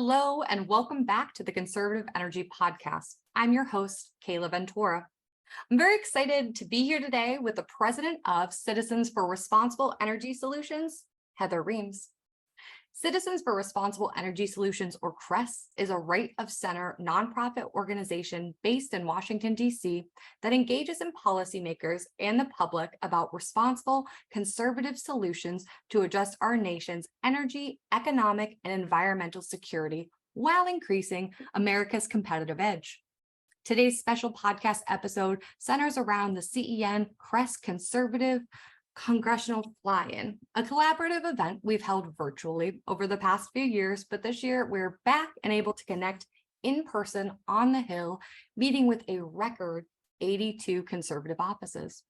Hello, and welcome back to the Conservative Energy Podcast. I'm your host, Kayla Ventura. I'm very excited to be here today with the president of Citizens for Responsible Energy Solutions, Heather Reams. Citizens for Responsible Energy Solutions, or CRES, is a right-of-center nonprofit organization based in Washington, D.C. that engages in policymakers and the public about responsible, conservative solutions to address our nation's energy, economic, and environmental security while increasing America's competitive edge. Today's special podcast episode centers around the CEN-CRES Conservative Congressional Fly-In, a collaborative event we've held virtually over the past few years, but this year we're back and able to connect in person on the Hill, meeting with a record 82 conservative offices.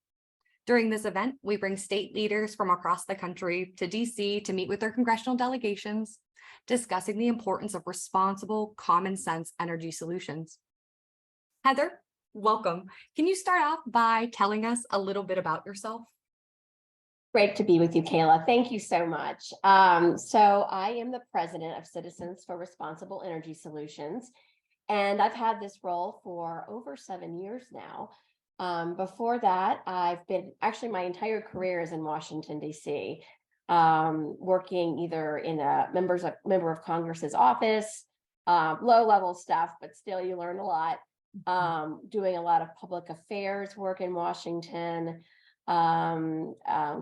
During this event, we bring state leaders from across the country to DC to meet with their congressional delegations, discussing the importance of responsible, common sense energy solutions. Heather, welcome. Can you start off by telling us a little bit about yourself? Great to be with you, Kayla. Thank you so much. So I am the president of Citizens for Responsible Energy Solutions, and I've had this role for over 7 years now. Before that, I've been actually my entire career is in Washington, D.C., working either in a member of Congress's office, low-level stuff, but still you learn a lot, doing a lot of public affairs work in Washington,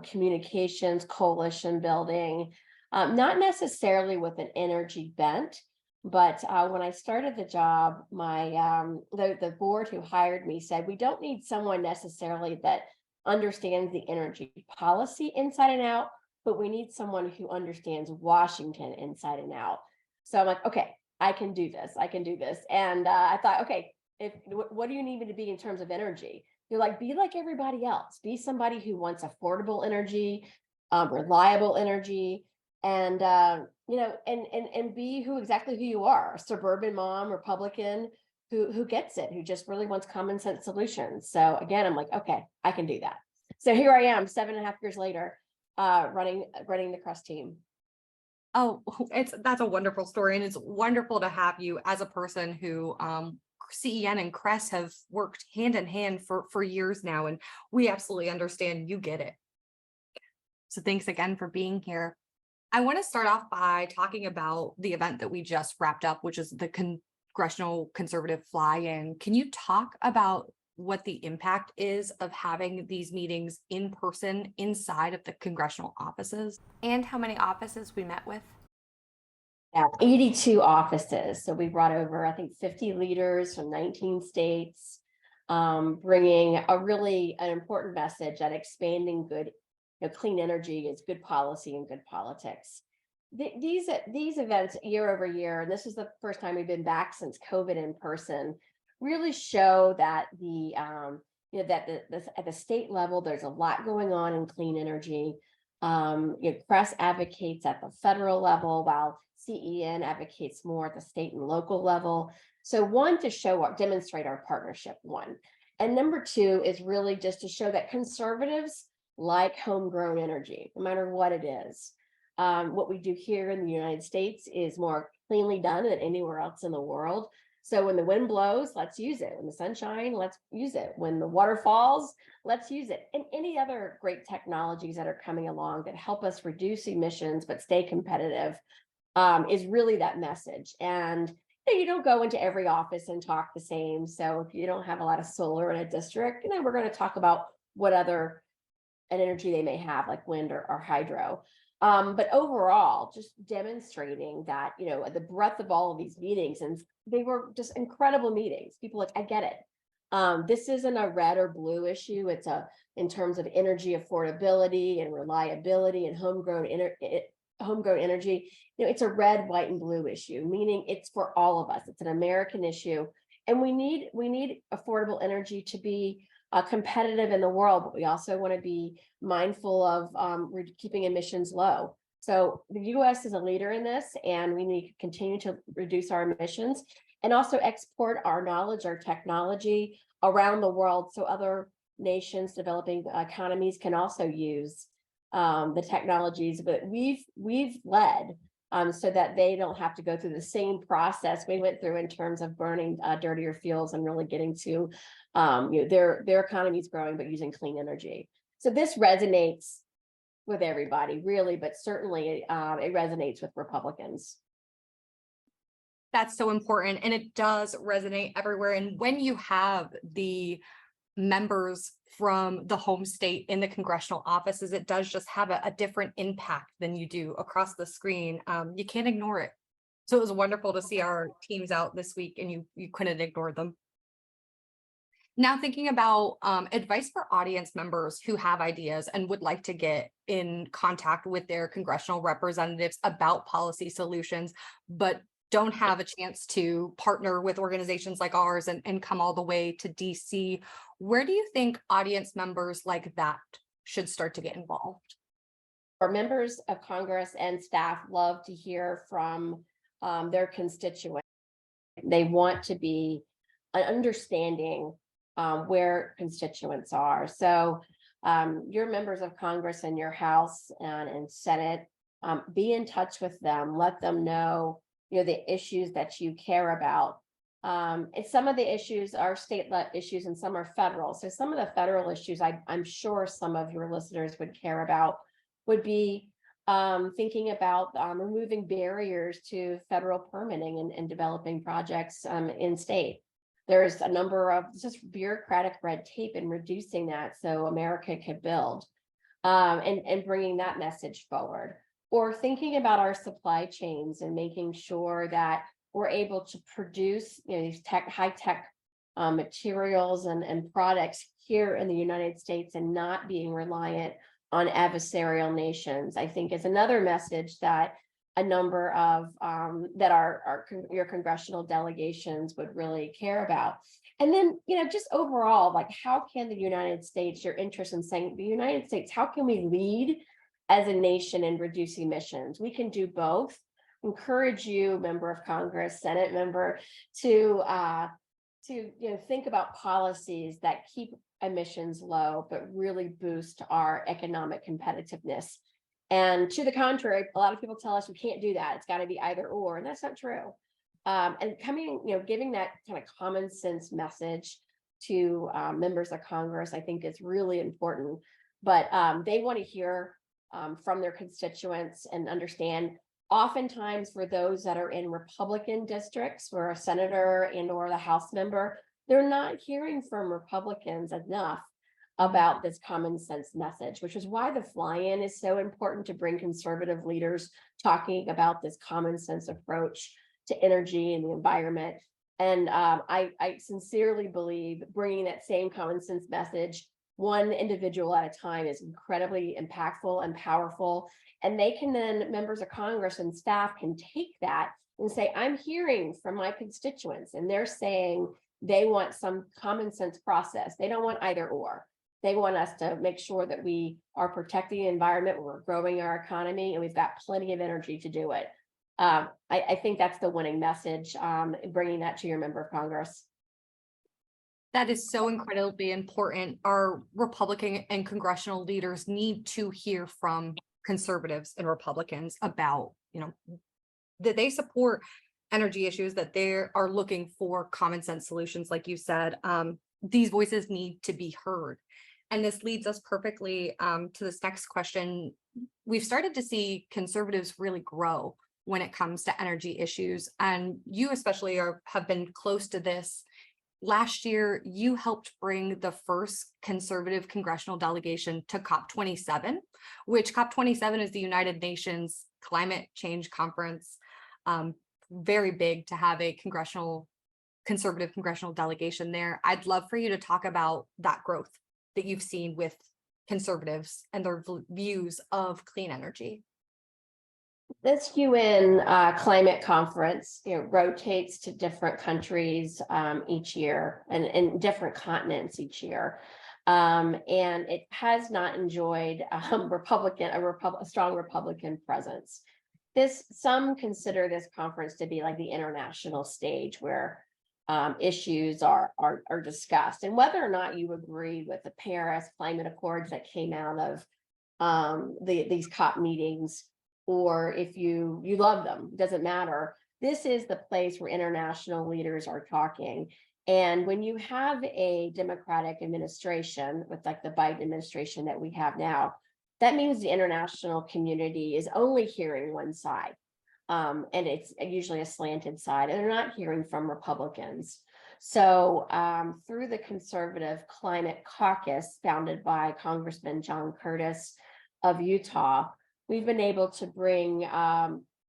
communications, coalition building, not necessarily with an energy bent, but when I started the job, the board who hired me said, we don't need someone necessarily that understands the energy policy inside and out, but we need someone who understands Washington inside and out. So I'm like, okay, I can do this. And I thought, okay, what do you need me to be in terms of energy? You're like, be like everybody else. Be somebody who wants affordable energy, reliable energy, and and be exactly who you are. A suburban mom, Republican, who gets it, who just really wants common sense solutions. So again, I'm like, okay, I can do that. So here I am, 7.5 years later, running the CRES team. Oh, that's a wonderful story, and it's wonderful to have you as a person who CEN and CRES have worked hand in hand for years now, and we absolutely understand you get it. So thanks again for being here. I want to start off by talking about the event that we just wrapped up, which is the Congressional Conservative Fly-In. Can you talk about what the impact is of having these meetings in person inside of the congressional offices, and how many offices we met with? Yeah, 82 offices. So we brought over, I think, 50 leaders from 19 states, bringing an important message that expanding good, clean energy is good policy and good politics. These events year over year, and this is the first time we've been back since COVID in person, really show that at the state level, there's a lot going on in clean energy. CRES advocates at the federal level, while CEN advocates more at the state and local level. So one, to demonstrate our partnership, one. And number two is really just to show that conservatives like homegrown energy, no matter what it is. What we do here in the United States is more cleanly done than anywhere else in the world. So when the wind blows, let's use it. When the sun shines, let's use it. When the water falls, let's use it. And any other great technologies that are coming along that help us reduce emissions but stay competitive is really that message. And you don't go into every office and talk the same. So if you don't have a lot of solar in a district, we're going to talk about what other energy they may have, like wind or hydro. But overall, just demonstrating that, the breadth of all of these meetings, and they were just incredible meetings. People like, I get it. This isn't a red or blue issue. It's in terms of energy affordability and reliability and homegrown energy. It's a red, white, and blue issue, meaning it's for all of us. It's an American issue, and we need affordable energy to be competitive in the world, but we also want to be mindful of keeping emissions low. So the U.S. is a leader in this, and we need to continue to reduce our emissions and also export our knowledge, our technology around the world, so other nations, developing economies can also use the technologies. But we've led so that they don't have to go through the same process we went through in terms of burning dirtier fuels and really getting to their economy is growing, but using clean energy. So this resonates with everybody, really, but certainly it resonates with Republicans. That's so important, and it does resonate everywhere. And when you have the members from the home state in the congressional offices, it does just have a different impact than you do across the screen. You can't ignore it. So it was wonderful to see our teams out this week, and you couldn't ignore them. Now, thinking about advice for audience members who have ideas and would like to get in contact with their congressional representatives about policy solutions, but don't have a chance to partner with organizations like ours and come all the way to DC, where do you think audience members like that should start to get involved? Our members of Congress and staff love to hear from their constituents. They want to be understanding where constituents are. So your members of Congress in your House and Senate, be in touch with them, let them know the issues that you care about. And some of the issues are state issues and some are federal. So some of the federal issues I'm sure some of your listeners would care about would be thinking about removing barriers to federal permitting and developing projects in state. There's a number of just bureaucratic red tape and reducing that so America could build and bringing that message forward. Or thinking about our supply chains and making sure that we're able to produce these high-tech materials and products here in the United States and not being reliant on adversarial nations, I think is another message that a number of your congressional delegations would really care about. And then, just overall, like how can the United States, your interest in saying the United States, how can we lead as a nation in reducing emissions? We can do both. Encourage you, member of Congress, Senate member, to think about policies that keep emissions low, but really boost our economic competitiveness. And to the contrary, a lot of people tell us we can't do that. It's got to be either or, and that's not true. And giving that kind of common sense message to members of Congress, I think is really important. But they want to hear from their constituents and understand. Oftentimes for those that are in Republican districts where a senator and or the House member, they're not hearing from Republicans enough about this common sense message, which is why the fly-in is so important to bring conservative leaders talking about this common sense approach to energy and the environment. And I sincerely believe bringing that same common sense message one individual at a time is incredibly impactful and powerful. And they can then, members of Congress and staff can take that and say, I'm hearing from my constituents, and they're saying they want some common sense process. They don't want either or. They want us to make sure that we are protecting the environment, we're growing our economy, and we've got plenty of energy to do it. I think that's the winning message, bringing that to your member of Congress. That is so incredibly important. Our Republican and congressional leaders need to hear from conservatives and Republicans about, that they support energy issues, that they are looking for common sense solutions. Like you said, these voices need to be heard. And this leads us perfectly to this next question. We've started to see conservatives really grow when it comes to energy issues. And you especially have been close to this. Last year, you helped bring the first conservative congressional delegation to COP27, which COP27 is the United Nations Climate Change Conference. Very big to have a conservative congressional delegation there. I'd love for you to talk about that growth that you've seen with conservatives and their views of clean energy. This UN climate conference rotates to different countries each year and different continents each year. And it has not enjoyed a strong Republican presence. Some consider this conference to be like the international stage where issues are discussed. And whether or not you agree with the Paris climate accords that came out of these COP meetings, or if you love them, it doesn't matter. This is the place where international leaders are talking. And when you have a Democratic administration with like the Biden administration that we have now, that means the international community is only hearing one side. And it's usually a slanted side, and they're not hearing from Republicans. So through the Conservative Climate Caucus, founded by Congressman John Curtis of Utah, we've been able to bring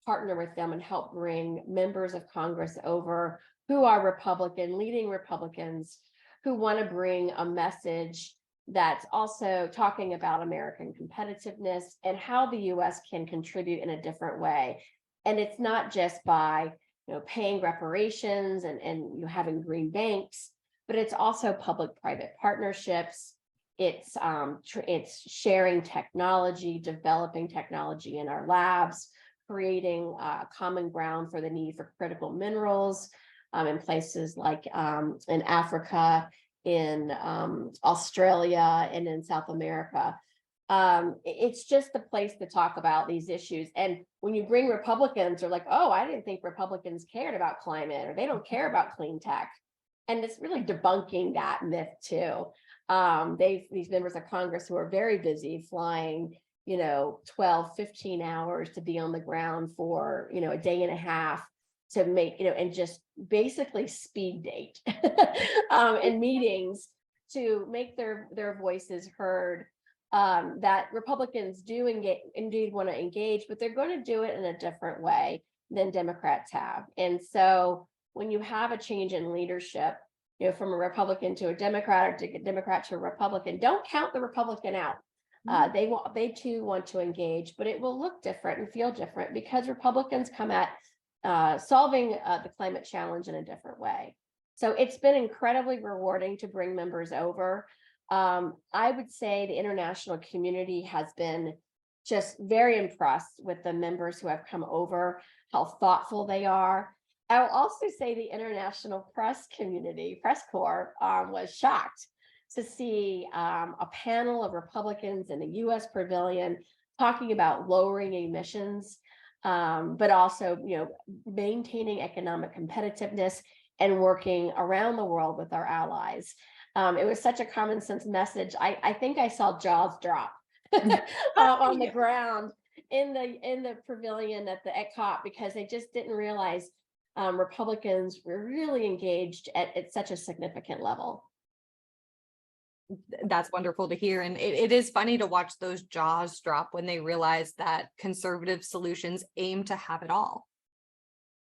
partner with them and help bring members of Congress over who are Republican, leading Republicans, who want to bring a message that's also talking about American competitiveness and how the U.S. can contribute in a different way. And it's not just by paying reparations and having green banks, but it's also public-private partnerships. It's sharing technology, developing technology in our labs, creating common ground for the need for critical minerals in places like in Africa, in Australia, and in South America. It's just the place to talk about these issues. And when you bring Republicans, they're like, oh, I didn't think Republicans cared about climate, or they don't care about clean tech. And it's really debunking that myth too. These members of Congress who are very busy flying, 12, 15 hours to be on the ground for, a day and a half to make, and just basically speed date and meetings to make their voices heard. That Republicans do indeed want to engage, but they're going to do it in a different way than Democrats have. And so when you have a change in leadership, from a Republican to a Democrat, or to a Democrat to a Republican, don't count the Republican out. They too want to engage, but it will look different and feel different because Republicans come at solving the climate challenge in a different way. So it's been incredibly rewarding to bring members over. I would say the international community has been just very impressed with the members who have come over, how thoughtful they are. I'll also say the international press community, press corps, was shocked to see a panel of Republicans in the U.S. pavilion talking about lowering emissions, but also, maintaining economic competitiveness and working around the world with our allies. It was such a common sense message. I think I saw jaws drop on the ground in the pavilion at COP, because they just didn't realize Republicans were really engaged at such a significant level. That's wonderful to hear. And it is funny to watch those jaws drop when they realize that conservative solutions aim to have it all.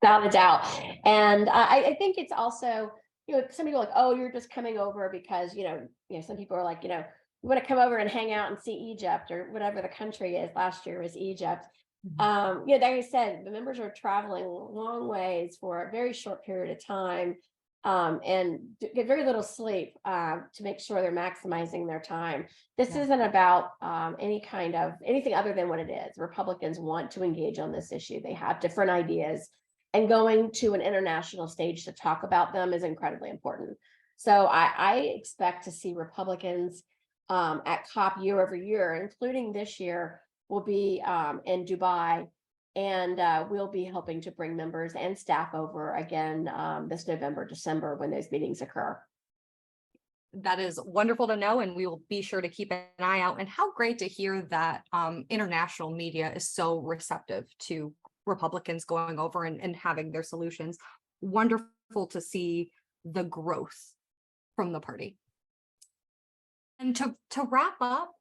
Without a doubt. And I think it's also, some people are like, oh, you're just coming over because, some people are like, you want to come over and hang out and see Egypt, or whatever the country is. Last year was Egypt. Like I said, the members are traveling long ways for a very short period of time, and get very little sleep to make sure they're maximizing their time. This isn't about anything other than what it is. Republicans want to engage on this issue. They have different ideas, and going to an international stage to talk about them is incredibly important. So I expect to see Republicans at COP year over year, including this year. Will be in Dubai, and we'll be helping to bring members and staff over again this November, December, when those meetings occur. That is wonderful to know, and we will be sure to keep an eye out. And how great to hear that international media is so receptive to Republicans going over and having their solutions. Wonderful to see the growth from the party. And to wrap up,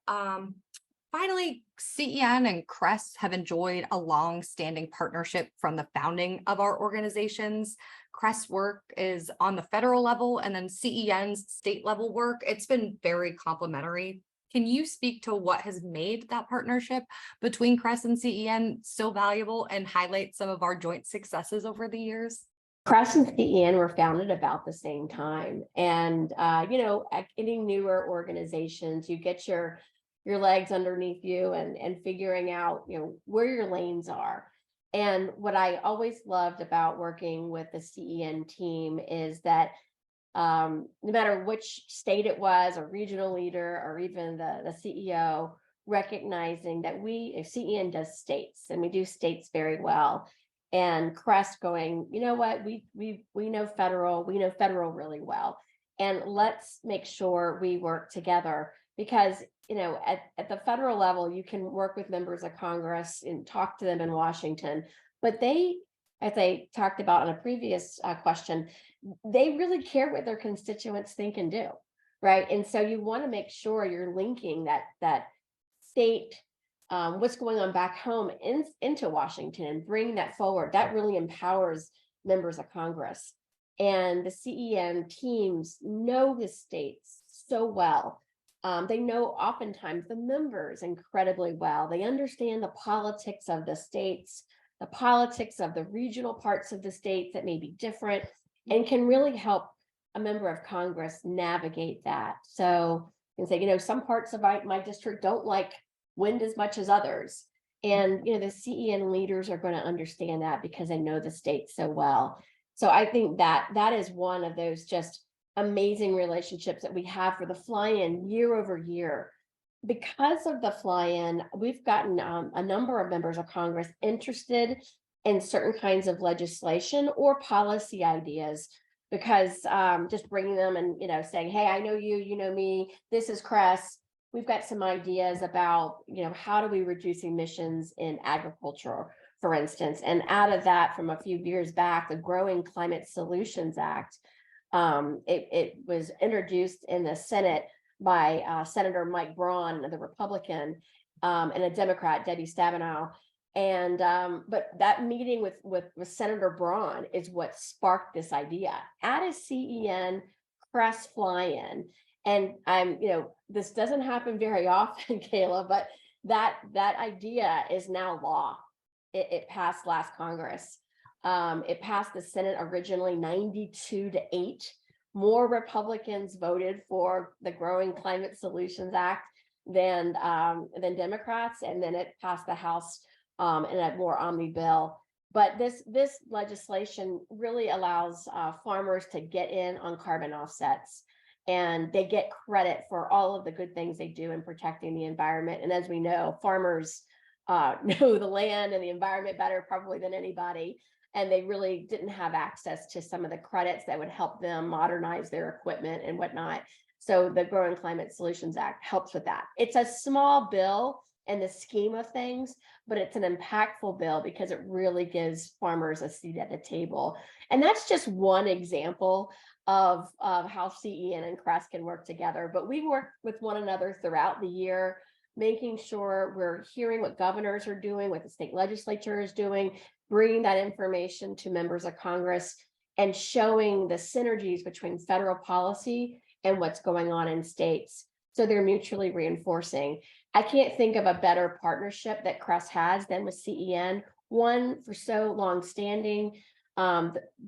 finally, CEN and CRES have enjoyed a long-standing partnership from the founding of our organizations. CRES work is on the federal level, and then CEN's state level work. It's been very complementary. Can you speak to what has made that partnership between CRES and CEN so valuable, and highlight some of our joint successes over the years? CRES and CEN were founded about the same time. And, at any newer organizations, you get your legs underneath you and figuring out, where your lanes are. And what I always loved about working with the CEN team is that no matter which state it was, a regional leader, or even the CEO, recognizing that CEN does states, and we do states very well. And CRES going, you know what, we know federal really well. And let's make sure we work together, because, at the federal level, you can work with members of Congress and talk to them in Washington, but they, as I talked about in a previous question, they really care what their constituents think and do, right? And so you want to make sure you're linking that state, what's going on back home into Washington, and bring that forward. That really empowers members of Congress. And the CEN teams know the states so well. They know oftentimes the members incredibly well. They understand the politics of the states, the politics of the regional parts of the states that may be different, and can really help a member of Congress navigate that. So you can say, some parts of my district don't like wind as much as others. And, the CEN leaders are going to understand that because they know the state so well. So I think that is one of those just amazing relationships that we have for the fly-in year over year. Because of the fly-in, we've gotten a number of members of Congress interested in certain kinds of legislation or policy ideas, because just bringing them and, saying, hey, I know you, you know me, this is CRES. We've got some ideas about, how do we reduce emissions in agriculture, for instance. And out of that, from a few years back, the Growing Climate Solutions Act, it was introduced in the Senate by Senator Mike Braun, the Republican, and a Democrat, Debbie Stabenow. And but that meeting with Senator Braun is what sparked this idea. At a CEN CRES fly-in. And this doesn't happen very often, Kayla, but that idea is now law. It passed last Congress. It passed the Senate originally 92-8. More Republicans voted for the Growing Climate Solutions Act than Democrats, and then it passed the House in a more omni bill. But this legislation really allows farmers to get in on carbon offsets, and they get credit for all of the good things they do in protecting the environment. And as we know, farmers know the land and the environment better probably than anybody. And they really didn't have access to some of the credits that would help them modernize their equipment and whatnot. So the Growing Climate Solutions Act helps with that. It's a small bill in the scheme of things, but it's an impactful bill because it really gives farmers a seat at the table. And that's just one example of how CEN and CRES can work together. But we work with one another throughout the year, making sure we're hearing what governors are doing, what the state legislature is doing, bringing that information to members of Congress, and showing the synergies between federal policy and what's going on in states. So they're mutually reinforcing. I can't think of a better partnership that CRES has than with CEN. One, for so long standing,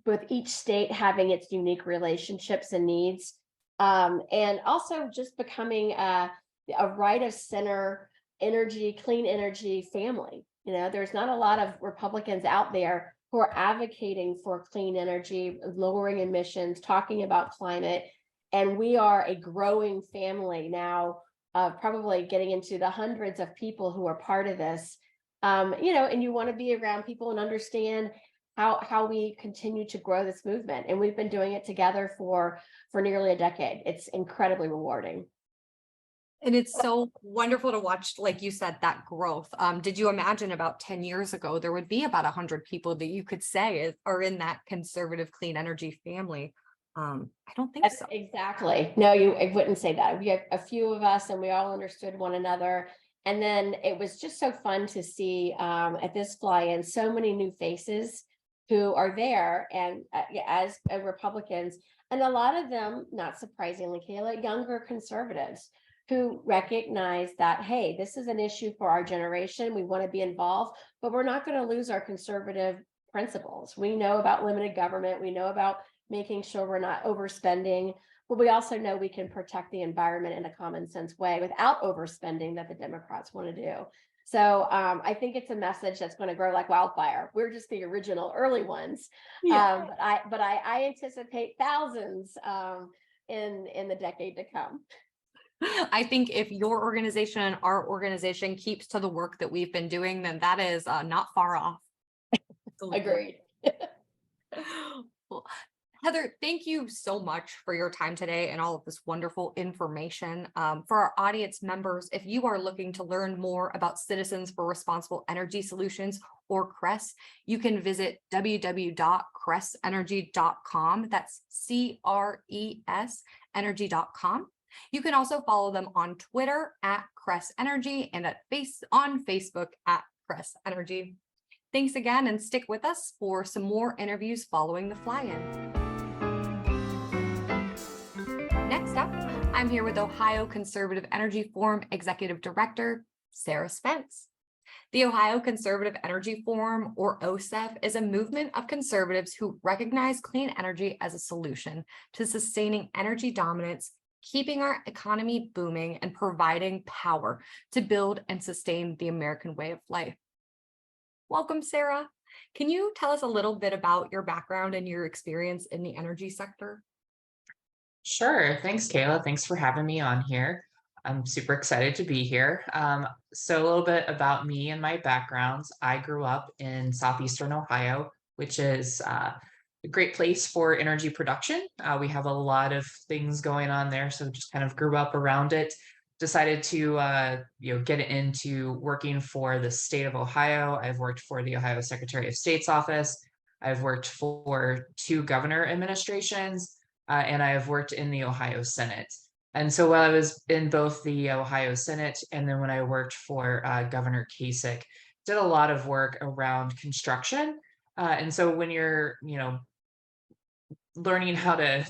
with each state having its unique relationships and needs, and also just becoming a right of center clean energy family. There's not a lot of Republicans out there who are advocating for clean energy, lowering emissions, talking about climate. And we are a growing family now, probably getting into the hundreds of people who are part of this. And you want to be around people and understand how we continue to grow this movement. And we've been doing it together for nearly a decade. It's incredibly rewarding. And it's so wonderful to watch, like you said, that growth. Did you imagine about 10 years ago, there would be about 100 people that you could say are in that conservative clean energy family? I don't think so. Exactly. No, I wouldn't say that. We have a few of us and we all understood one another. And then it was just so fun to see at this fly-in so many new faces who are there, and as Republicans, and a lot of them, not surprisingly, Kayla, younger conservatives who recognize that, hey, this is an issue for our generation. We want to be involved, but we're not going to lose our conservative principles. We know about limited government. We know about making sure we're not overspending, but we also know we can protect the environment in a common sense way without overspending that the Democrats want to do. So I think it's a message that's going to grow like wildfire. We're just the original early ones. Yeah. But I anticipate thousands in the decade to come. I think if your organization and our organization keeps to the work that we've been doing, then that is not far off. Agreed. Well, Heather, thank you so much for your time today and all of this wonderful information. For our audience members, if you are looking to learn more about Citizens for Responsible Energy Solutions or CRES, you can visit www.cresenergy.com. That's CRES energy.com. You can also follow them on Twitter at CRES Energy and on Facebook at CRES Energy. Thanks again, and stick with us for some more interviews following the fly-in. Next up, I'm here with Ohio Conservative Energy Forum Executive Director, Sarah Spence. The Ohio Conservative Energy Forum, or OHCEF, is a movement of conservatives who recognize clean energy as a solution to sustaining energy dominance, keeping our economy booming, and providing power to build and sustain the American way of life. Welcome, Sarah. Can you tell us a little bit about your background and your experience in the energy sector? Sure. Thanks, Kayla. Thanks for having me on here. I'm super excited to be here. So a little bit about me and my backgrounds. I grew up in southeastern Ohio, which is a great place for energy production. We have a lot of things going on there, so just kind of grew up around it. Decided to get into working for the state of Ohio. I've worked for the Ohio Secretary of State's office. I've worked for 2 governor administrations, and I have worked in the Ohio Senate. And so while I was in both the Ohio Senate and then when I worked for Governor Kasich, did a lot of work around construction. And so when you're, learning how to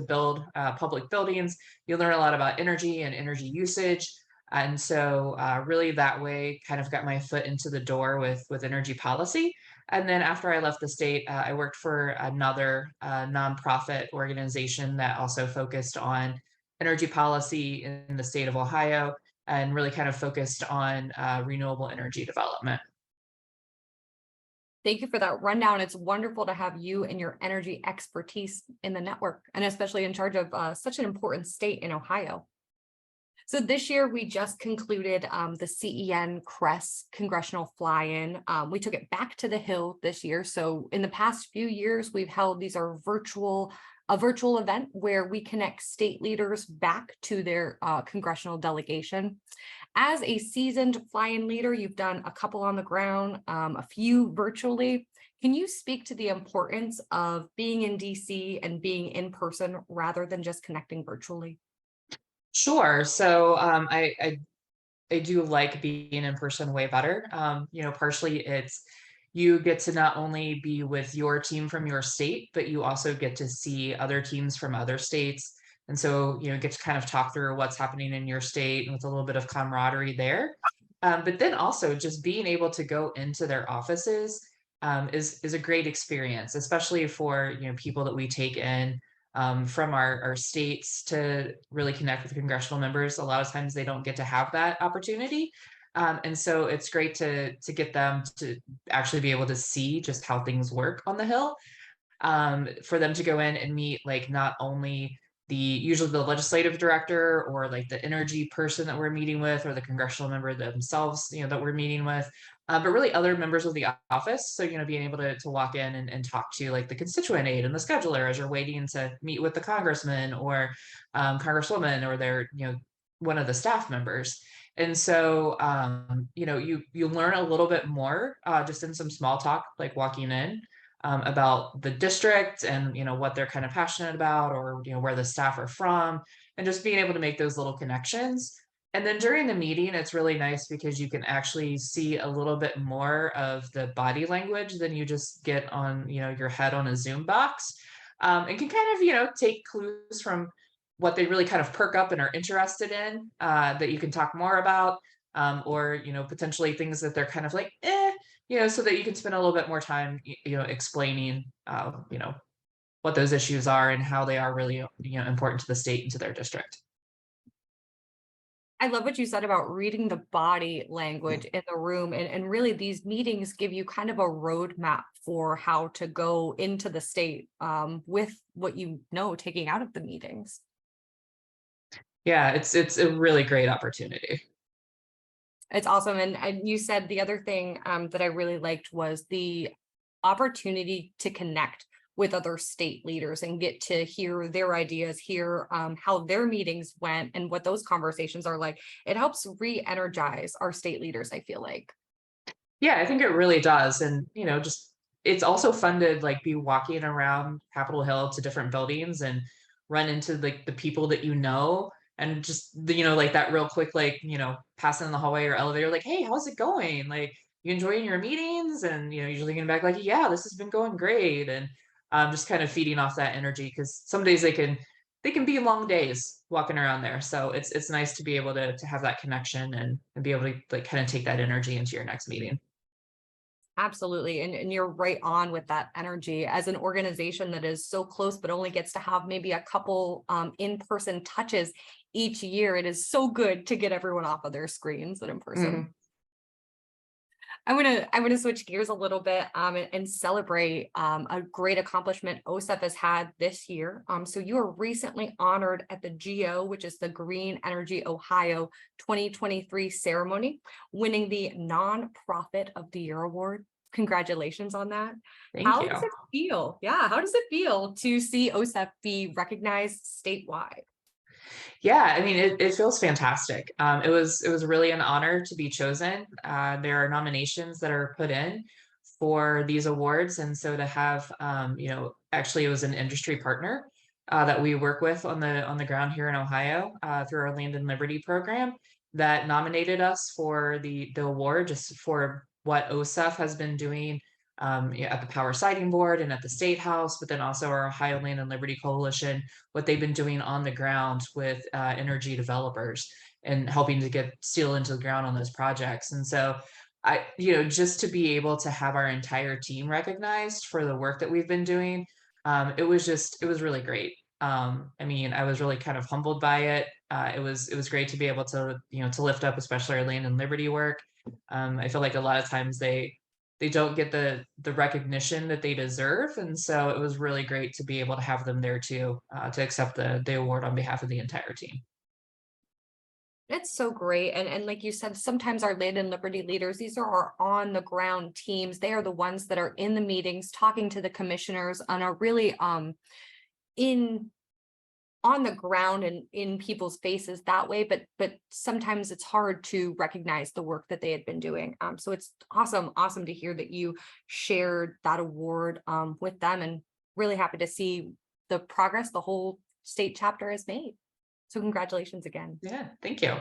build public buildings, you learn a lot about energy and energy usage. And so really that way kind of got my foot into the door with energy policy. And then after I left the state, I worked for another nonprofit organization that also focused on energy policy in the state of Ohio and really kind of focused on renewable energy development. Thank you for that rundown. It's wonderful to have you and your energy expertise in the network, and especially in charge of such an important state in Ohio. So this year, we just concluded the CCE-NC Congressional fly-in. We took it back to the Hill this year. So in the past few years, we've held a virtual event where we connect state leaders back to their congressional delegation. As a seasoned fly-in leader, you've done a couple on the ground, a few virtually. Can you speak to the importance of being in DC and being in person rather than just connecting virtually? Sure. So I do like being in person way better. Partially it's you get to not only be with your team from your state, but you also get to see other teams from other states. And so, get to kind of talk through what's happening in your state and with a little bit of camaraderie there. But then also just being able to go into their offices is a great experience, especially for, people that we take in from our states to really connect with congressional members. A lot of times they don't get to have that opportunity. And so it's great to get them to actually be able to see just how things work on the Hill, for them to go in and meet like not only usually the legislative director or like the energy person that we're meeting with or the congressional member themselves, that we're meeting with, but really other members of the office. So, being able to walk in and talk to like the constituent aide and the scheduler as you're waiting to meet with the congressman or congresswoman or their, one of the staff members. And so, you learn a little bit more just in some small talk, like walking in about the district and, what they're kind of passionate about or, where the staff are from and just being able to make those little connections. And then during the meeting, it's really nice because you can actually see a little bit more of the body language than you just get on, your head on a Zoom box, and can kind of, take clues from what they really kind of perk up and are interested in, that you can talk more about, or, potentially things that they're kind of like, so that you can spend a little bit more time, explaining, what those issues are and how they are really, important to the state and to their district. I love what you said about reading the body language in the room, and really these meetings give you kind of a roadmap for how to go into the state with what taking out of the meetings. Yeah, it's a really great opportunity. It's awesome. And you said the other thing that I really liked was the opportunity to connect with other state leaders and get to hear their ideas, hear how their meetings went and what those conversations are like. It helps re-energize our state leaders, I feel like. Yeah, I think it really does. And, just it's also fun to like be walking around Capitol Hill to different buildings and run into like the people that and just like that real quick, like, passing in the hallway or elevator, like, hey, how's it going? Like, you enjoying your meetings? And usually getting back like, yeah, this has been going great. And just kind of feeding off that energy, because some days they can be long days walking around there. So it's nice to be able to have that connection and be able to like kind of take that energy into your next meeting. Absolutely. And you're right on with that energy as an organization that is so close, but only gets to have maybe a couple in-person touches each year. It is so good to get everyone off of their screens and in person. Mhm. I'm gonna switch gears a little bit and celebrate a great accomplishment OHCEF has had this year. So you were recently honored at the GO, which is the Green Energy Ohio 2023 ceremony, winning the Nonprofit of the Year award. Congratulations on that. Thank How you. does it feel? Yeah, how does it feel to see OHCEF be recognized statewide? Yeah, I mean, it feels fantastic. It was really an honor to be chosen. There are nominations that are put in for these awards, and so to have, actually, it was an industry partner that we work with on the ground here in Ohio through our Land and Liberty program that nominated us for the award, just for what OSEF has been doing at the Power Siting Board and at the State House, but then also our Ohio Land and Liberty Coalition, what they've been doing on the ground with energy developers and helping to get steel into the ground on those projects. And so just to be able to have our entire team recognized for the work that we've been doing, it was really great. I mean, I was really kind of humbled by it. It was great to be able to lift up, especially our land and liberty work. I feel like a lot of times they don't get the recognition that they deserve, and so it was really great to be able to have them there too, to accept the award on behalf of the entire team. It's so great. And like you said, sometimes our land and liberty leaders, these are our on the ground teams. They are the ones that are in the meetings, talking to the commissioners and are really in on the ground and in people's faces that way. But sometimes it's hard to recognize the work that they had been doing. So it's awesome to hear that you shared that award with them, and really happy to see the progress the whole state chapter has made. So congratulations again. Yeah, thank you.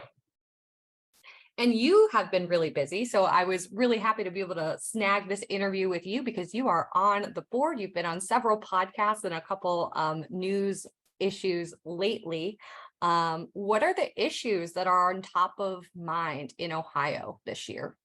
And you have been really busy. So I was really happy to be able to snag this interview with you because you are on the board. You've been on several podcasts and a couple news issues lately. What are the issues that are on top of mind in Ohio this year?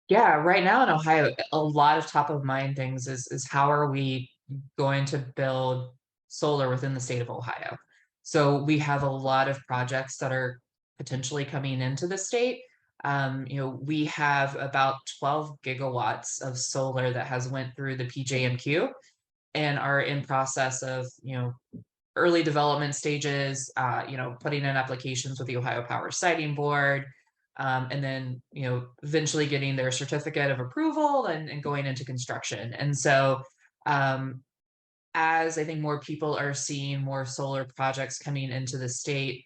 Yeah, right now in Ohio, a lot of top of mind things is how are we going to build solar within the state of Ohio? So we have a lot of projects that are potentially coming into the state. We have about 12 gigawatts of solar that has went through the PJMQ and are in process of, early development stages, putting in applications with the Ohio Power Siting Board, and then eventually getting their certificate of approval and going into construction. And so as I think more people are seeing more solar projects coming into the state,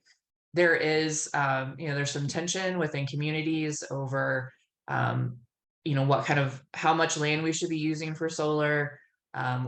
there is there's some tension within communities over how much land we should be using for solar,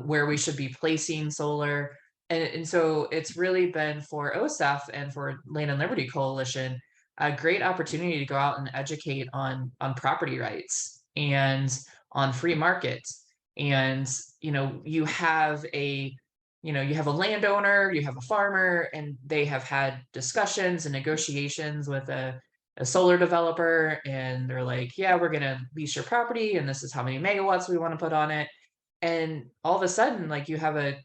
where we should be placing solar. And so it's really been for OSEF and for Land and Liberty Coalition a great opportunity to go out and educate on property rights and on free markets. And you have a landowner, you have a farmer, and they have had discussions and negotiations with a solar developer, and they're like, yeah, we're going to lease your property and this is how many megawatts we want to put on it. And all of a sudden, like, you have a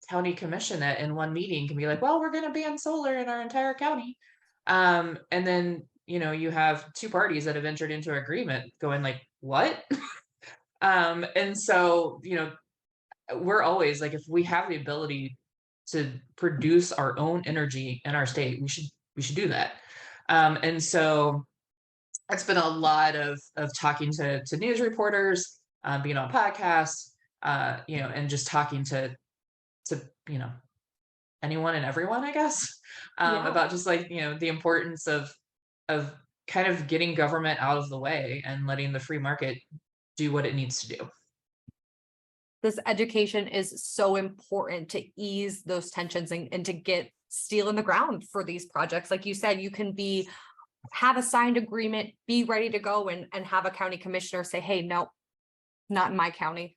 county commission that in one meeting can be like, well, we're going to ban solar in our entire county. And then, you have two parties that have entered into agreement going like, what? And so, we're always like, if we have the ability to produce our own energy in our state, we should do that. And so it's been a lot of talking to news reporters, being on podcasts, and just talking to anyone and everyone, I guess, about just like, the importance of kind of getting government out of the way and letting the free market do what it needs to do. This education is so important to ease those tensions and to get steel in the ground for these projects. Like you said, you can have a signed agreement, be ready to go, and have a county commissioner say, hey, no, not in my county.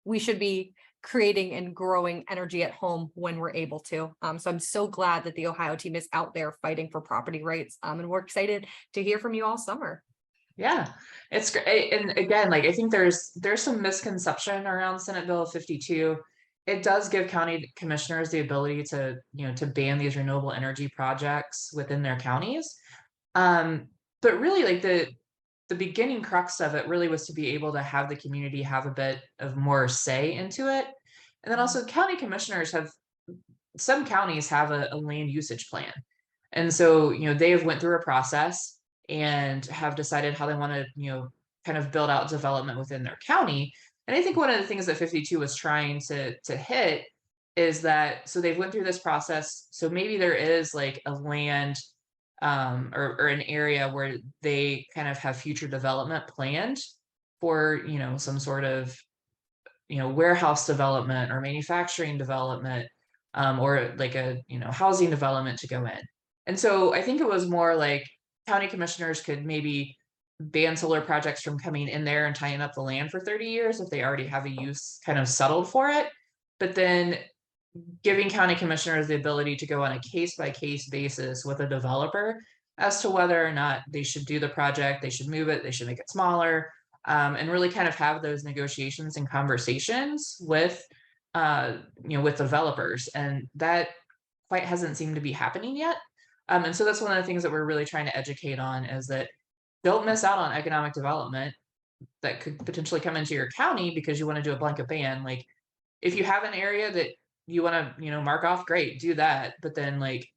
We should be creating and growing energy at home when we're able to. So I'm so glad that the Ohio team is out there fighting for property rights. And we're excited to hear from you all summer. Yeah, it's great. And again, like I think there's some misconception around Senate Bill 52. It does give county commissioners the ability to, to ban these renewable energy projects within their counties. But really, like the beginning crux of it really was to be able to have the community have a bit of more say into it. And then also county commissioners some counties have a land usage plan. And so, they have went through a process and have decided how they want to, kind of build out development within their county. And I think one of the things that 52 was trying to hit is that, so they've went through this process. So maybe there is like a land or an area where they kind of have future development planned for, some sort of, warehouse development or manufacturing development, or like a, housing development to go in. And so I think it was more like county commissioners could maybe ban solar projects from coming in there and tying up the land for 30 years if they already have a use kind of settled for it. But then giving county commissioners the ability to go on a case-by-case basis with a developer as to whether or not they should do the project, they should move it, they should make it smaller, and really kind of have those negotiations and conversations with, with developers. And that quite hasn't seemed to be happening yet. And so that's one of the things that we're really trying to educate on, is that don't miss out on economic development that could potentially come into your county because you want to do a blanket ban. Like if you have an area that you want to, mark off, great, do that. But then like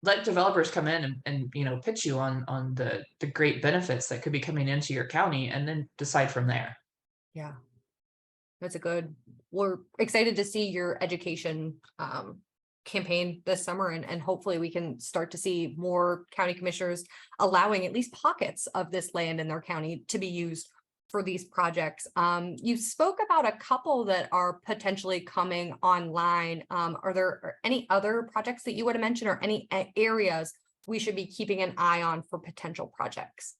let developers come in and pitch you on the great benefits that could be coming into your county, and then decide from there. Yeah, we're excited to see your education campaign this summer, and hopefully we can start to see more county commissioners allowing at least pockets of this land in their county to be used for these projects. You spoke about a couple that are potentially coming online. Are there any other projects that you would have mentioned, or any areas we should be keeping an eye on for potential projects?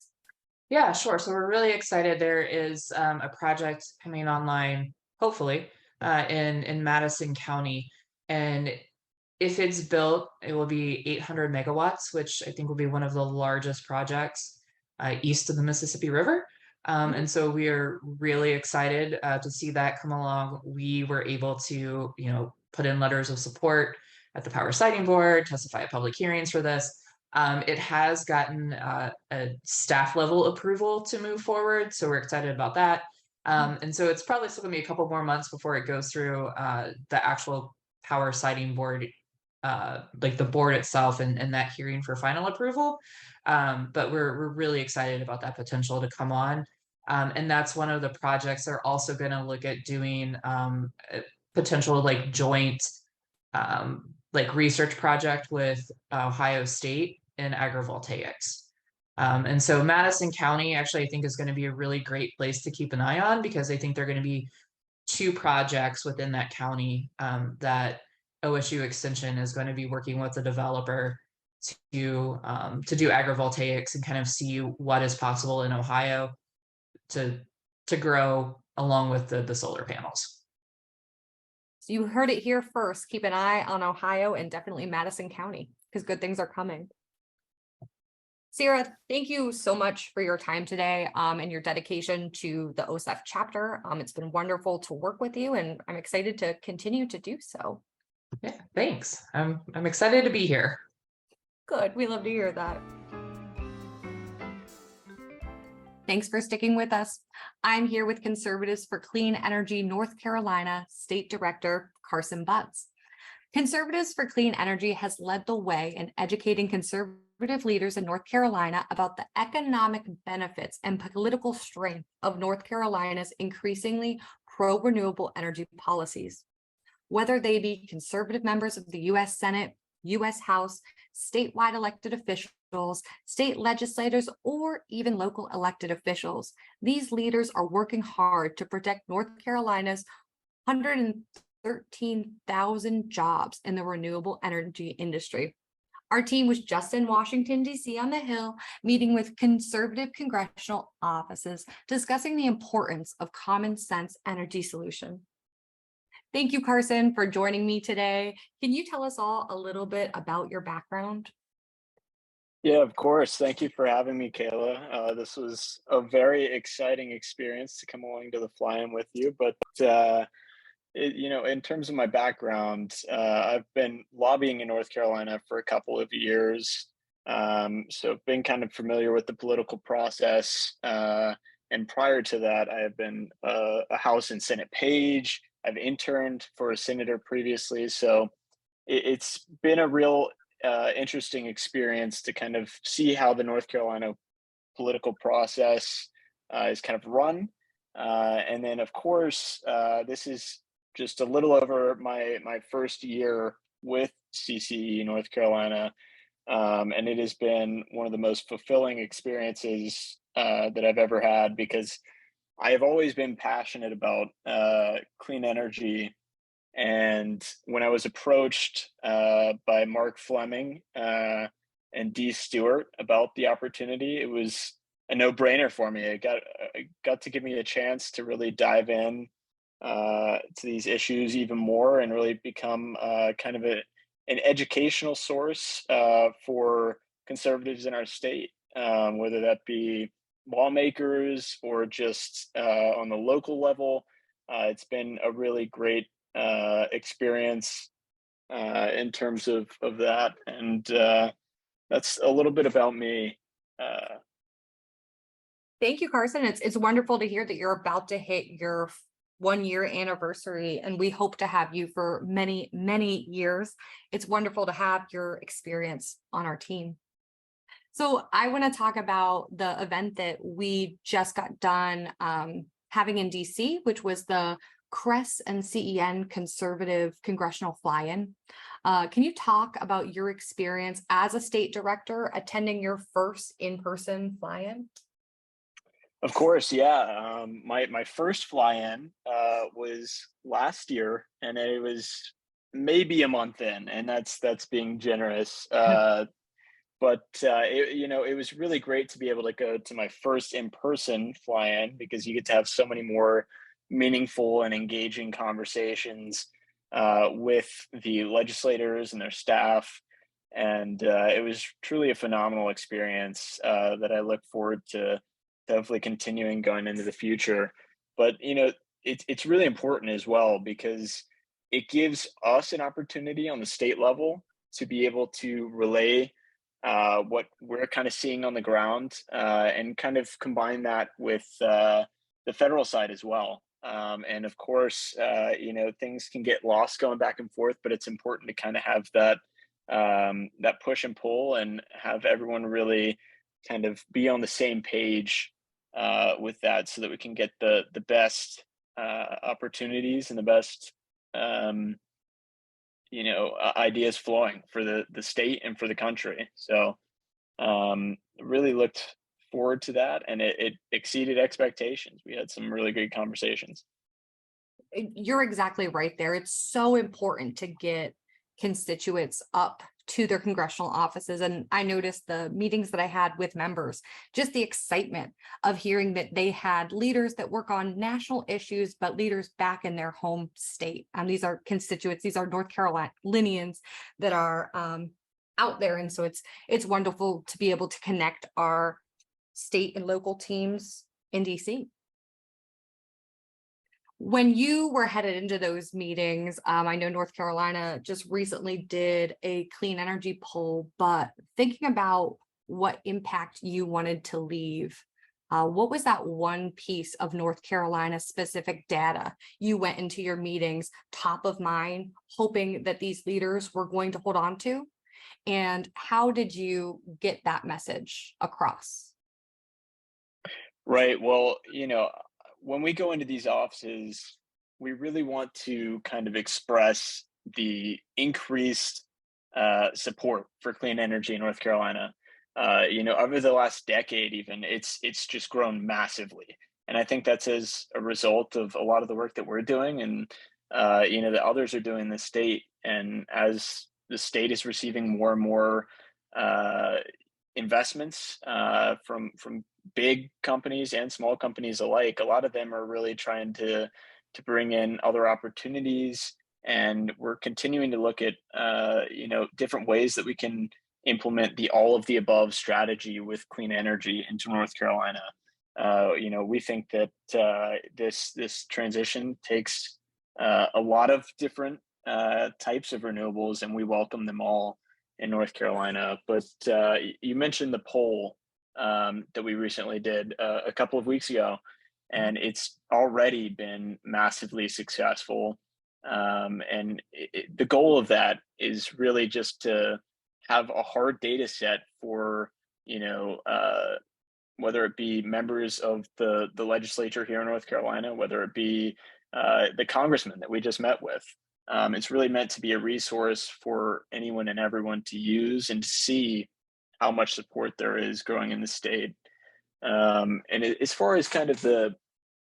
Yeah, sure. So we're really excited. There is a project coming online, hopefully, in Madison County. And if it's built, it will be 800 megawatts, which I think will be one of the largest projects east of the Mississippi River. And so we are really excited to see that come along. We were able to, put in letters of support at the Power Siting Board, testify at public hearings for this. It has gotten a staff level approval to move forward, so we're excited about that. And so it's probably still gonna be a couple more months before it goes through the actual Power Siting Board, like the board itself, and that hearing for final approval. But we're really excited about that potential to come on. And that's one of the projects they're also going to look at doing, potential like joint like research project with Ohio State in agrivoltaics. And so Madison County actually I think is going to be a really great place to keep an eye on, because I think they're going to be 2 projects within that county that OSU Extension is going to be working with the developer to do agrivoltaics and kind of see what is possible in Ohio to grow along with the solar panels. So you heard it here first. Keep an eye on Ohio and definitely Madison County, because good things are coming. Sarah, thank you so much for your time today and your dedication to the OHCEF chapter. It's been wonderful to work with you, and I'm excited to continue to do so. Yeah, thanks. I'm excited to be here. Good. We love to hear that. Thanks for sticking with us. I'm here with Conservatives for Clean Energy North Carolina State Director Carson Butts. Conservatives for Clean Energy has led the way in educating conservative leaders in North Carolina about the economic benefits and political strength of North Carolina's increasingly pro-renewable energy policies. Whether they be conservative members of the U.S. Senate, U.S. House, statewide elected officials, state legislators, or even local elected officials, these leaders are working hard to protect North Carolina's 113,000 jobs in the renewable energy industry. Our team was just in Washington, D.C. on the Hill, meeting with conservative congressional offices, discussing the importance of common sense energy solution. Thank you, Carson, for joining me today. Can you tell us all a little bit about your background? Yeah, of course. Thank you for having me, Kayla. This was a very exciting experience to come along to the fly-in with you. But in terms of my background, I've been lobbying in North Carolina for a couple of years, so I've been kind of familiar with the political process. And prior to that, I have been a House and Senate page. I've interned for a senator previously, so it's been a real interesting experience to kind of see how the North Carolina political process is kind of run. And then, of course, this is just a little over my first year with CCE North Carolina. And it has been one of the most fulfilling experiences that I've ever had, because I have always been passionate about clean energy. And when I was approached by Mark Fleming and Dee Stewart about the opportunity, it was a no-brainer for me. It got to give me a chance to really dive in to these issues even more and really become kind of an educational source for conservatives in our state, whether that be lawmakers or just on the local level. It's been a really great experience in terms of that, and that's a little bit about me. Thank you, Carson. It's wonderful to hear that you're about to hit your 1-year anniversary, and we hope to have you for many, many years. It's wonderful to have your experience on our team. So I want to talk about the event that we just got done having in DC, which was the CRES and CEN Conservative Congressional Fly-In. Can you talk about your experience as a state director attending your first in-person fly-in? Of course, yeah. My first fly-in was last year, and it was maybe a month in, and that's being generous. But it was really great to be able to go to my first in-person fly-in, because you get to have so many more meaningful and engaging conversations with the legislators and their staff. And it was truly a phenomenal experience that I look forward to hopefully continuing going into the future. But, it's really important as well, because it gives us an opportunity on the state level to be able to relay what we're kind of seeing on the ground and kind of combine that with the federal side as well. And of course, things can get lost going back and forth, but it's important to kind of have that push and pull and have everyone really kind of be on the same page with that, so that we can get the best opportunities and the best ideas flowing for the state and for the country. So really looked forward to that, and it exceeded expectations. We had some really good conversations. You're exactly right there. It's so important to get constituents up to their congressional offices. And I noticed the meetings that I had with members, just the excitement of hearing that they had leaders that work on national issues, but leaders back in their home state. And these are constituents, these are North Carolinians that are out there. And so it's wonderful to be able to connect our state and local teams in DC. When you were headed into those meetings, I know North Carolina just recently did a clean energy poll, but thinking about what impact you wanted to leave What was that one piece of North Carolina specific data you went into your meetings top of mind, hoping that these leaders were going to hold on to? And how did you get that message across? Right. Well, when we go into these offices, we really want to kind of express the increased support for clean energy in North Carolina. Over the last decade, even it's just grown massively, and I think that's as a result of a lot of the work that we're doing, and that others are doing in the state. And as the state is receiving more and more uh, investments from big companies and small companies alike, a lot of them are really trying to bring in other opportunities, and we're continuing to look at different ways that we can implement the all of the above strategy with clean energy into North Carolina. We think that this transition takes a lot of different types of renewables, and we welcome them all in North Carolina. But you mentioned the poll that we recently did a couple of weeks ago, and it's already been massively successful. The goal of that is really just to have a hard data set for whether it be members of the legislature here in North Carolina, whether it be the congressman that we just met with. It's really meant to be a resource for anyone and everyone to use and to see how much support there is growing in the state. As far as kind of the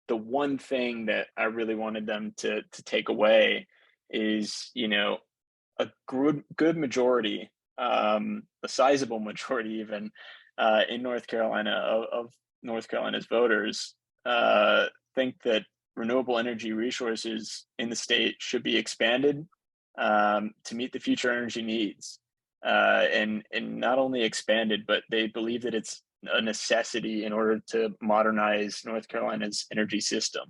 one thing that I really wanted them to take away is, a good majority, a sizable majority even, in North Carolina of North Carolina's voters think that renewable energy resources in the state should be expanded to meet the future energy needs, and not only expanded, but they believe that it's a necessity in order to modernize North Carolina's energy system.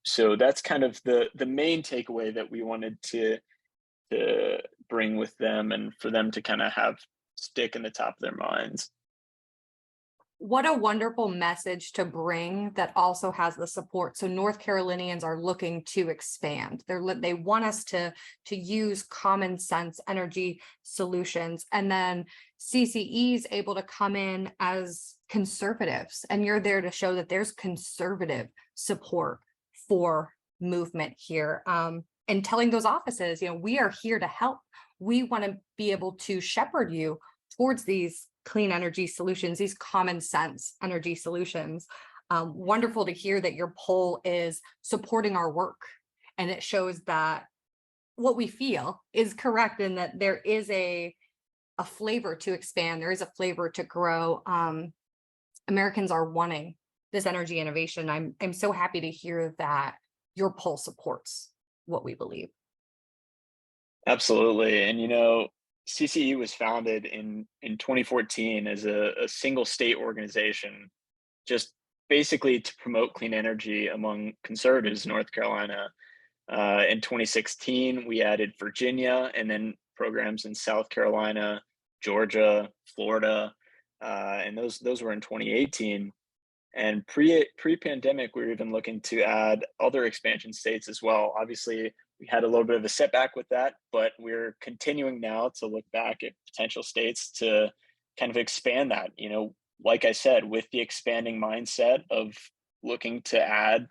So that's kind of the main takeaway that we wanted to bring with them, and for them to kind of have stick in the top of their minds. What a wonderful message to bring that also has the support. So North Carolinians are looking to expand. They want us to use common sense energy solutions. And then CCE is able to come in as conservatives, and you're there to show that there's conservative support for movement here. And telling those offices, we are here to help. We want to be able to shepherd you towards these clean energy solutions, these common sense energy solutions. Wonderful to hear that your poll is supporting our work, and it shows that what we feel is correct, and that there is a flavor to expand, there is a flavor to grow. Americans are wanting this energy innovation. I'm so happy to hear that your poll supports what we believe. Absolutely. And CCE was founded in 2014 as a single state organization, just basically to promote clean energy among conservatives in North Carolina. In 2016, we added Virginia, and then programs in South Carolina, Georgia, Florida, and those were in 2018. And pre-pandemic, we were even looking to add other expansion states as well. Obviously, we had a little bit of a setback with that, but we're continuing now to look back at potential states to kind of expand that, like I said, with the expanding mindset of looking to add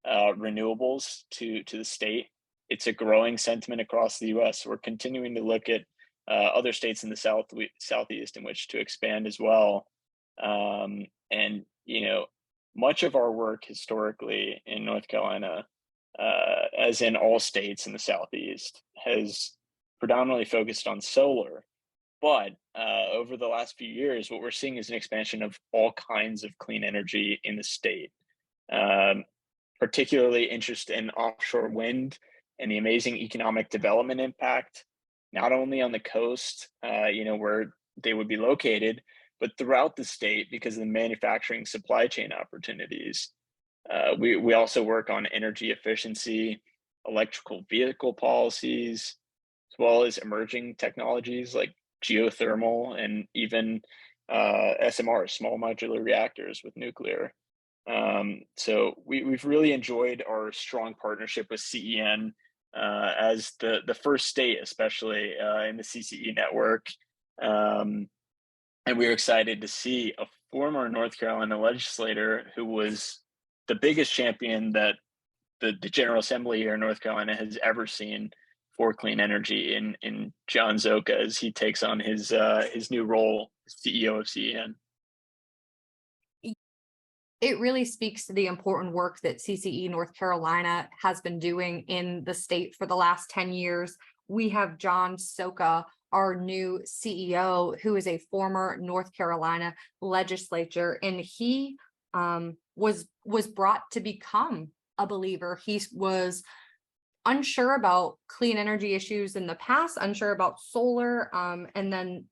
renewables to the state. It's a growing sentiment across the US. We're continuing to look at other states in the Southeast in which to expand as well. And much of our work historically in North Carolina, as in all states in the Southeast, has predominantly focused on solar. But over the last few years, what we're seeing is an expansion of all kinds of clean energy in the state, particularly interest in offshore wind and the amazing economic development impact, not only on the coast, where they would be located, but throughout the state because of the manufacturing supply chain opportunities. We also work on energy efficiency, electrical vehicle policies, as well as emerging technologies like geothermal and even SMRs, small modular reactors with nuclear. So we've really enjoyed our strong partnership with CEN as the first state, especially in the CCE network. And we were excited to see a former North Carolina legislator who was the biggest champion that the General Assembly here in North Carolina has ever seen for clean energy in John Zoka as he takes on his new role as CEO of CEN. It really speaks to the important work that CCE North Carolina has been doing in the state for the last 10 years. We have John Zoka, our new CEO, who is a former North Carolina legislator, and he was brought to become a believer. He was unsure about clean energy issues in the past, unsure about solar, and then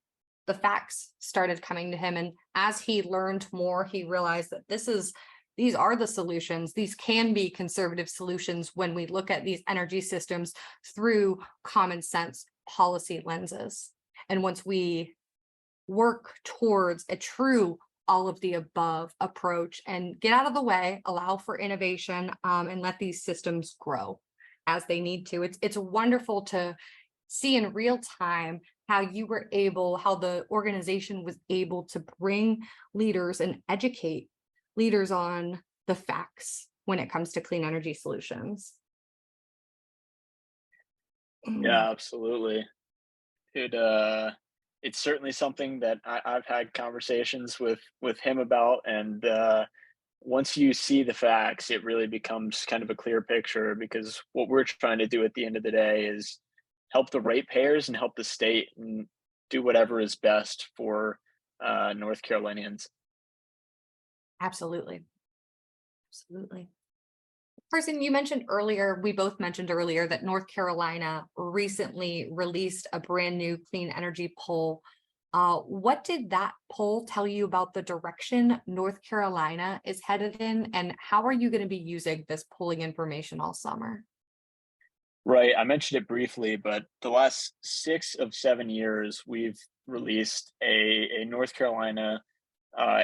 the facts started coming to him. And as he learned more, he realized that these are the solutions. These can be conservative solutions when we look at these energy systems through common sense policy lenses. And once we work towards a true all of the above approach and get out of the way, allow for innovation, and let these systems grow as they need to. It's wonderful to see in real time how the organization was able to bring leaders and educate leaders on the facts when it comes to clean energy solutions. Yeah, absolutely. It's certainly something that I've had conversations with him about, and once you see the facts, it really becomes kind of a clear picture, because what we're trying to do at the end of the day is help the ratepayers and help the state and do whatever is best for North Carolinians. Absolutely. Absolutely. Carson, we both mentioned earlier that North Carolina recently released a brand new clean energy poll. What did that poll tell you about the direction North Carolina is headed in, and how are you going to be using this polling information all summer? Right. I mentioned it briefly, but the last 6 of 7 years, we've released a North Carolina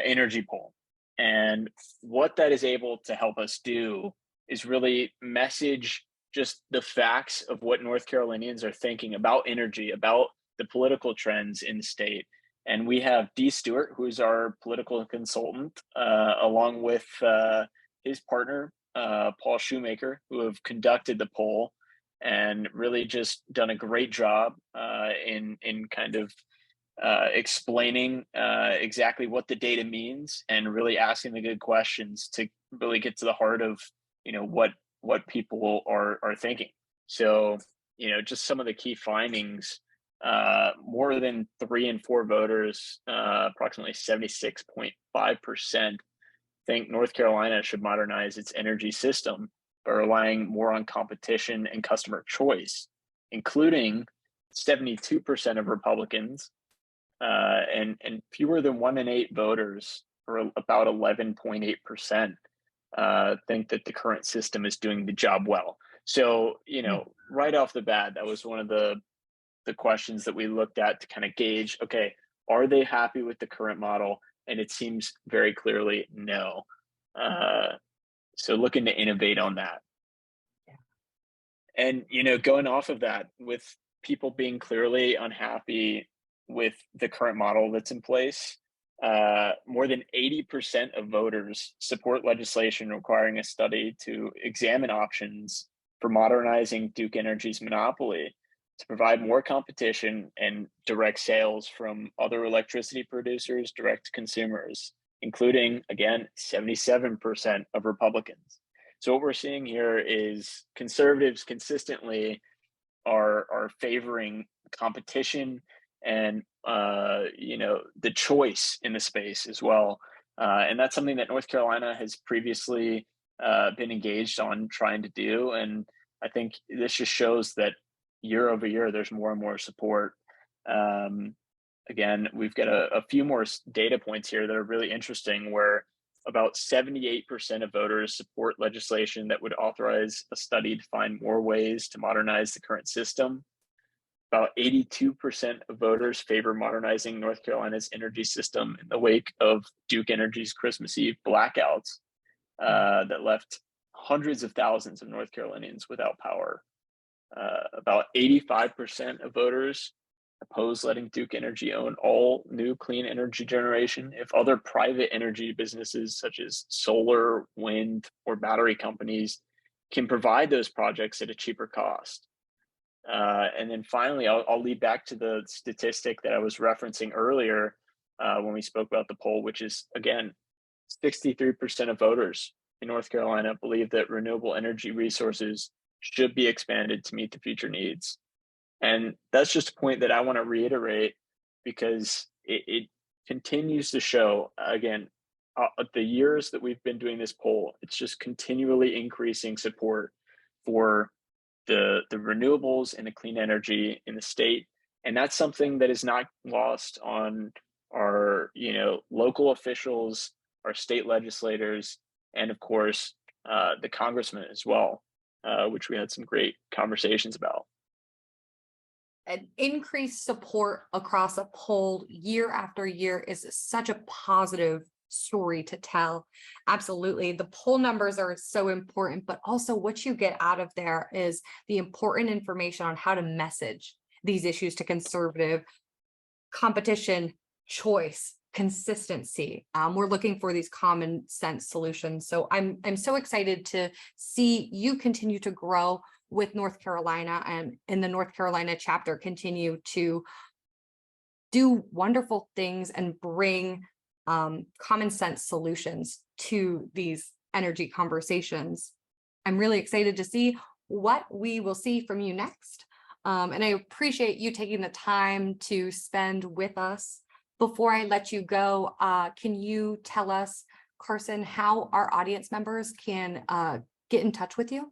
energy poll. And what that is able to help us do is really message just the facts of what North Carolinians are thinking about energy, about the political trends in the state. And we have Dee Stewart, who's our political consultant, along with his partner, Paul Shoemaker, who have conducted the poll and really just done a great job in kind of explaining exactly what the data means and really asking the good questions to really get to the heart of what people are thinking. So just some of the key findings: more than 3 in 4 voters, approximately 76.5%, think North Carolina should modernize its energy system by relying more on competition and customer choice, including 72% of Republicans, and fewer than 1 in 8 voters, or about 11.8%, think that the current system is doing the job well. So, right off the bat, that was one of the questions that we looked at to kind of gauge, okay, are they happy with the current model? And it seems very clearly no. So looking to innovate on that. And, going off of that, with people being clearly unhappy with the current model that's in place, more than 80% of voters support legislation requiring a study to examine options for modernizing Duke Energy's monopoly to provide more competition and direct sales from other electricity producers direct to consumers, including, again, 77% of Republicans. So what we're seeing here is conservatives consistently are favoring competition and the choice in the space as well. And that's something that North Carolina has previously been engaged on trying to do. And I think this just shows that year over year, there's more and more support. Again, we've got a few more data points here that are really interesting, where about 78% of voters support legislation that would authorize a study to find more ways to modernize the current system. about 82% of voters favor modernizing North Carolina's energy system in the wake of Duke Energy's Christmas Eve blackouts that left hundreds of thousands of North Carolinians without power. About 85% of voters oppose letting Duke Energy own all new clean energy generation if other private energy businesses such as solar, wind, or battery companies can provide those projects at a cheaper cost. And then finally, I'll lead back to the statistic that I was referencing earlier when we spoke about the poll, which is, again, 63% of voters in North Carolina believe that renewable energy resources should be expanded to meet the future needs. And that's just a point that I want to reiterate because it continues to show, again, the years that we've been doing this poll, it's just continually increasing support for the renewables and the clean energy in the state. And that's something that is not lost on our, local officials, our state legislators, and of course, the congressman as well, which we had some great conversations about. An increased support across a poll year after year is such a positive story to tell. Absolutely. The poll numbers are so important, but also what you get out of there is the important information on how to message these issues to conservative: competition, choice, consistency. We're looking for these common sense solutions. So I'm so excited to see you continue to grow with North Carolina, and in the North Carolina chapter continue to do wonderful things and bring common sense solutions to these energy conversations. I'm really excited to see what we will see from you next. And I appreciate you taking the time to spend with us. Before I let you go, can you tell us, Carson, how our audience members can get in touch with you?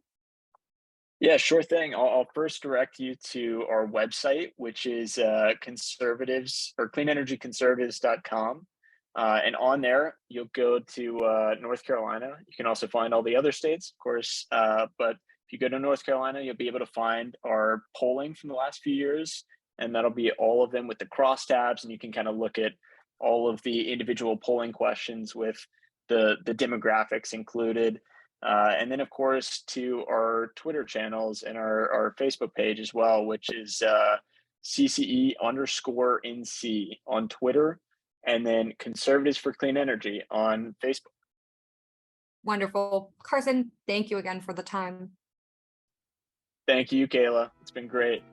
Yeah, sure thing. I'll first direct you to our website, which is conservatives or cleanenergyconservatives.com. And on there, you'll go to North Carolina. You can also find all the other states, of course. But if you go to North Carolina, you'll be able to find our polling from the last few years. And that'll be all of them with the crosstabs. And you can kind of look at all of the individual polling questions with the demographics included. And then, of course, to our Twitter channels and our Facebook page as well, which is CCE_NC on Twitter, and then Conservatives for Clean Energy on Facebook. Wonderful. Carson, thank you again for the time. Thank you, Kayla. It's been great.